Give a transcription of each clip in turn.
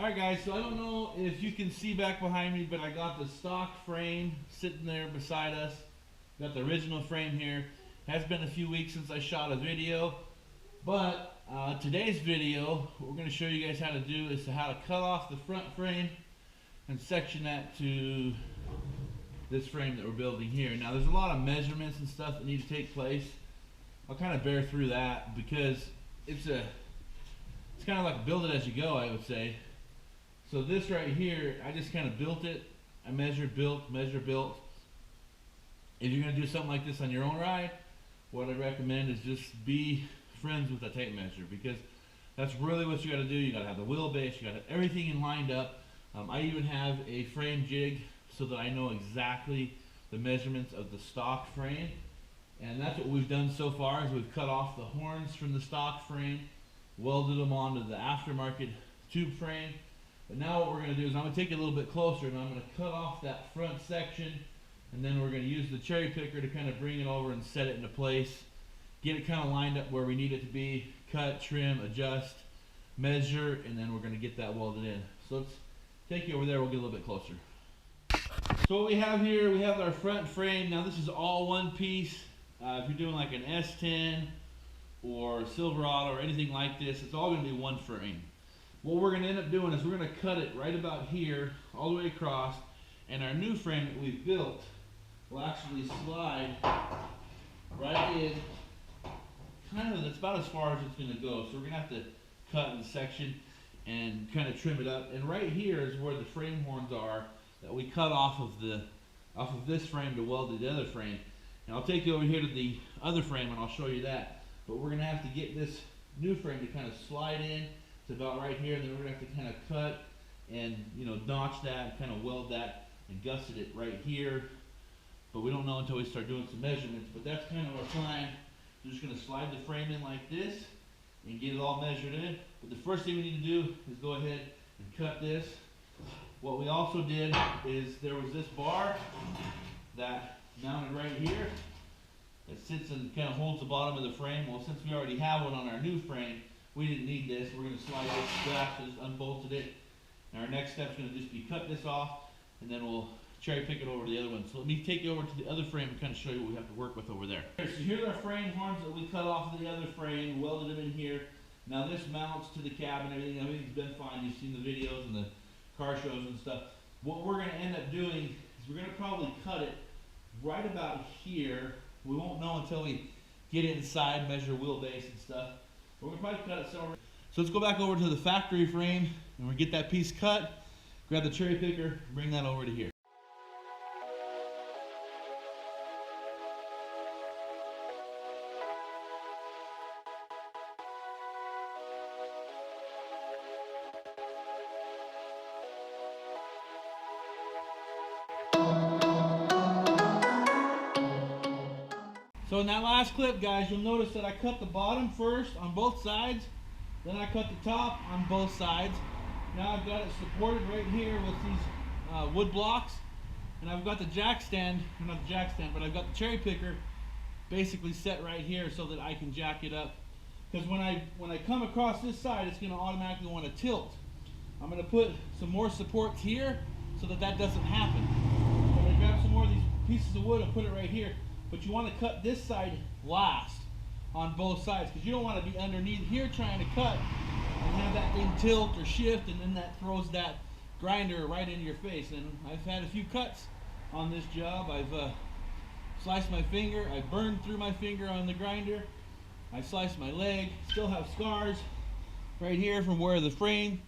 Alright guys, so I don't know if you can see back behind me, but I got the stock frame sitting there beside us. Got the original frame here. Has been a few weeks since I shot a video, but today's video, what we're going to show you guys how to do is how to cut off the front frame and section that to this frame that we're building here. Now there's a lot of measurements and stuff that need to take place. I'll kind of bear through that because it's kind of like build it as you go, I would say. So this right here, I just kind of built it. I measured, built, measured, built. If you're going to do something like this on your own ride, what I recommend is just be friends with a tape measure, because that's really what you got to do. You got to have the wheelbase, you got to have everything lined up. I even have a frame jig so that I know exactly the measurements of the stock frame. And that's what we've done so far, is we've cut off the horns from the stock frame, welded them onto the aftermarket tube frame. But now what we're going to do is I'm going to take it a little bit closer and I'm going to cut off that front section, and then we're going to use the cherry picker to kind of bring it over and set it into place, get it kind of lined up where we need it to be, cut, trim, adjust, measure, and then we're going to get that welded in. So let's take you over there, we'll get a little bit closer. So what we have here, we have our front frame. Now this is all one piece. If you're doing like an S10 or Silverado or anything like this, it's all going to be one frame. What we're going to end up doing is we're going to cut it right about here, all the way across, and our new frame that we've built will actually slide right in, kind of, that's about as far as it's going to go. So we're going to have to cut and section and kind of trim it up. And right here is where the frame horns are that we cut off of this frame to weld to the other frame. And I'll take you over here to the other frame and I'll show you that. But we're going to have to get this new frame to kind of slide in to about right here, and then we're going to have to kind of cut and, you know, notch that and kind of weld that and gusset it right here. But we don't know until we start doing some measurements. But that's kind of our plan. We're just going to slide the frame in like this and get it all measured in. But the first thing we need to do is go ahead and cut this. What we also did is there was this bar that mounted right here that sits and kind of holds the bottom of the frame. Well, since we already have one on our new frame, we didn't need this. We're going to slide this back, just unbolted it. And our next step is going to just be cut this off, and then we'll cherry pick it over to the other one. So let me take you over to the other frame and kind of show you what we have to work with over there. So here's our frame horns that we cut off of the other frame, welded them in here. Now this mounts to the cab and everything. Everything's been fine. You've seen the videos and the car shows and stuff. What we're going to end up doing is we're going to probably cut it right about here. We won't know until we get inside, measure wheelbase and stuff. We're going to probably cut it somewhere. So let's go back over to the factory frame and we'll get that piece cut, grab the cherry picker, bring that over to here. So in that last clip, guys, you'll notice that I cut the bottom first on both sides, then I cut the top on both sides. Now I've got it supported right here with these wood blocks, and I've got the jack stand, or not the jack stand, but I've got the cherry picker basically set right here so that I can jack it up. Because when I come across this side, it's going to automatically want to tilt. I'm going to put some more supports here so that that doesn't happen. So I'm going to grab some more of these pieces of wood and put it right here. But you want to cut this side last on both sides, because you don't want to be underneath here trying to cut and have that thing tilt or shift, and then that throws that grinder right into your face. And I've had a few cuts on this job. I've sliced my finger, I burned through my finger on the grinder, I sliced my leg, still have scars right here from where the frame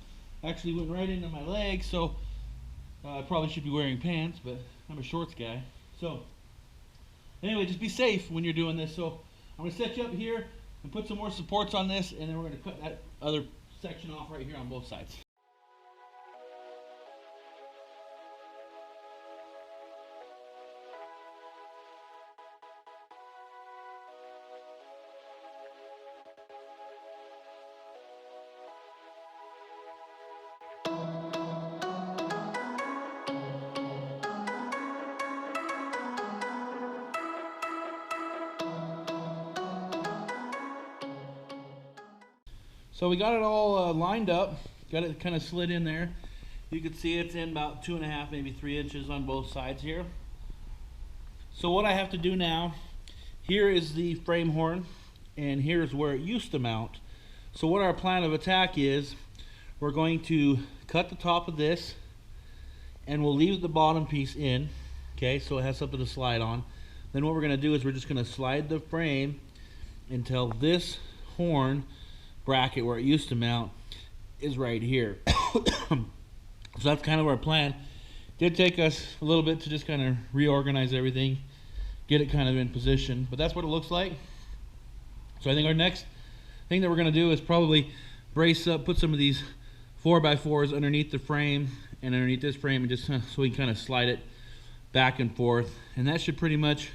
actually went right into my leg. So I probably should be wearing pants, but I'm a shorts guy. So anyway, just be safe when you're doing this. So I'm going to set you up here and put some more supports on this, and then we're going to cut that other section off right here on both sides. So we got it all lined up. got it kind of slid in there. You can see it's in about 2.5, maybe 3 inches on both sides here. So what I have to do now, here is the frame horn, and here's where it used to mount. So what our plan of attack is, we're going to cut the top of this, and we'll leave the bottom piece in, okay, so it has something to slide on. Then what we're going to do is we're just going to slide the frame until this horn bracket where it used to mount is right here. So that's kind of our plan. Did take us a little bit to just kind of reorganize everything, get it kind of in position, but that's what it looks like. So I think our next thing that we're going to do is probably brace up, put some of these 4x4s underneath the frame and underneath this frame, and just so we can kind of slide it back and forth, and that should pretty much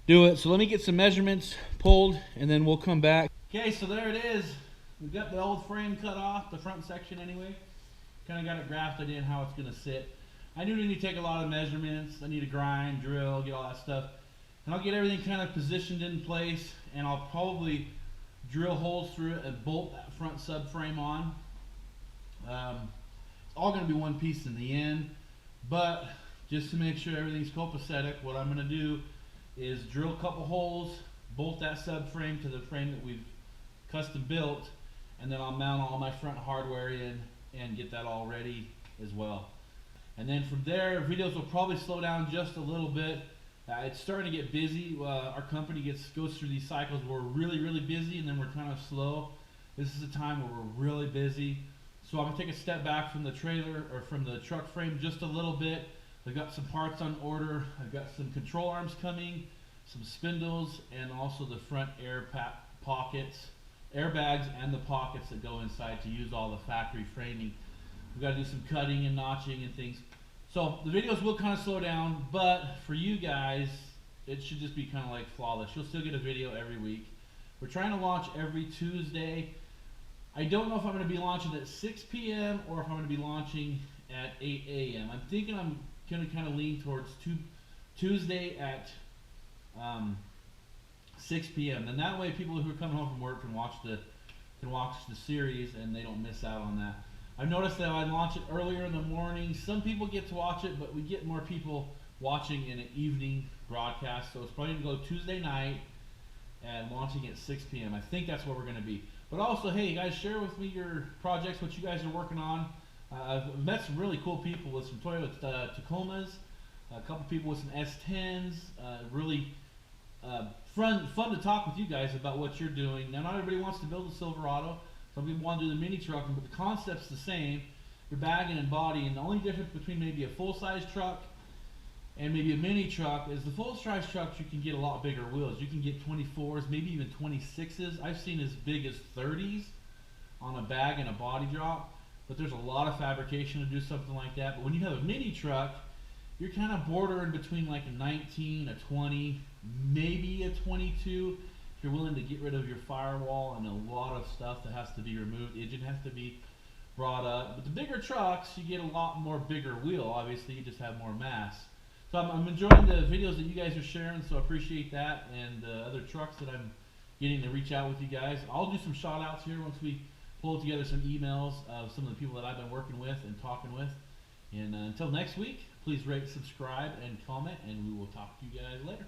do it. So let me get some measurements pulled and then we'll come back. Okay, so there it is. We've got the old frame cut off, the front section anyway. Kind of got it grafted in how it's going to sit. I do need to take a lot of measurements. I need to grind, drill, get all that stuff. And I'll get everything kind of positioned in place, and I'll probably drill holes through it and bolt that front subframe on. It's all going to be one piece in the end, but just to make sure everything's copacetic, what I'm going to do is drill a couple holes, bolt that subframe to the frame that we've custom built, and then I'll mount all my front hardware in and get that all ready as well. And then from there, videos will probably slow down just a little bit. It's starting to get busy. Our company goes through these cycles where we're really busy, and then we're kind of slow. This is a time where we're really busy. So I'm gonna take a step back from the trailer, or from the truck frame, just a little bit. I've got some parts on order. I've got some control arms coming, some spindles, and also the front pockets, airbags, and the pockets that go inside to use all the factory framing. We've got to do some cutting and notching and things. So the videos will kind of slow down, but for you guys, it should just be kind of like flawless. You'll still get a video every week. We're trying to launch every Tuesday. I don't know if I'm going to be launching at 6 p.m. or if I'm going to be launching at 8 a.m. I'm thinking I'm going to kind of lean towards Tuesday at 6 p.m. and that way people who are coming home from work can watch the series and they don't miss out on that. I've noticed that I launch it earlier in the morning. Some people get to watch it, but we get more people watching in an evening broadcast, so it's probably going to go Tuesday night and launching at 6 p.m. I think that's where we're going to be. But also, hey guys, share with me your projects, what you guys are working on. I've met some really cool people with some Toyota Tacomas, a couple people with some S10s, really fun to talk with you guys about what you're doing. Now, not everybody wants to build a Silverado. Some people want to do the mini trucking, but the concept's the same. You're bagging and bodying. The only difference between maybe a full-size truck and maybe a mini truck is the full-size trucks, you can get a lot bigger wheels. You can get 24s, maybe even 26s. I've seen as big as 30s on a bag and a body drop, but there's a lot of fabrication to do something like that. But when you have a mini truck, you're kind of bordering between like a 19, a 20, maybe a 22. If you're willing to get rid of your firewall and a lot of stuff that has to be removed, the engine has to be brought up. But the bigger trucks, you get a lot more bigger wheel. Obviously, you just have more mass. So I'm enjoying the videos that you guys are sharing, so I appreciate that, and other trucks that I'm getting to reach out with you guys. I'll do some shout outs here once we pull together some emails of some of the people that I've been working with and talking with. And until next week, please rate, subscribe, and comment, and we will talk to you guys later.